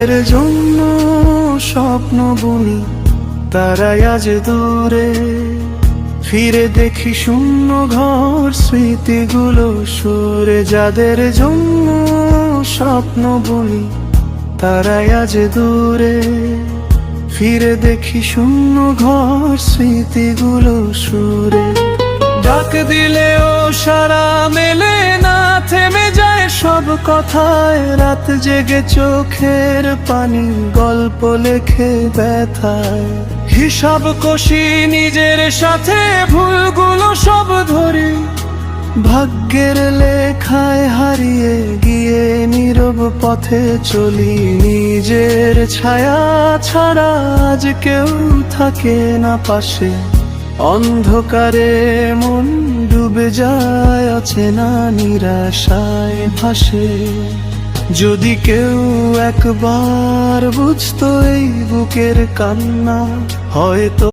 এর জন্য স্বপ্ন বুনি তারাই আজ দূরে, ফিরে দেখি শূন্য ঘর স্মৃতিগুলো সুরে। যাদের জন্য স্বপ্ন বুনি তারাই আজ দূরে, ফিরে দেখি শূন্য ঘর স্মৃতিগুলো সুরে। ডাক দিলেও সারা মেলে না, থেমে যায় সব কথায়। রাত জেগে চোখের পানি গল্প লেখে ব্যথায়। হিসাব কষি নিজের সাথে, ভুলগুলো সব ধরি। ভাগ্যের লেখায় হারিয়ে গিয়ে নীরব পথে চলি। নিজের ছায়া ছাড়া আজ কেউ থাকে না পাশে। অন্ধকারে মন ডুবে যায় অচেনা নিরাশায় ভাসে। যদি কেউ একবার বুঝতো এই বুকের কান্না, হয়তো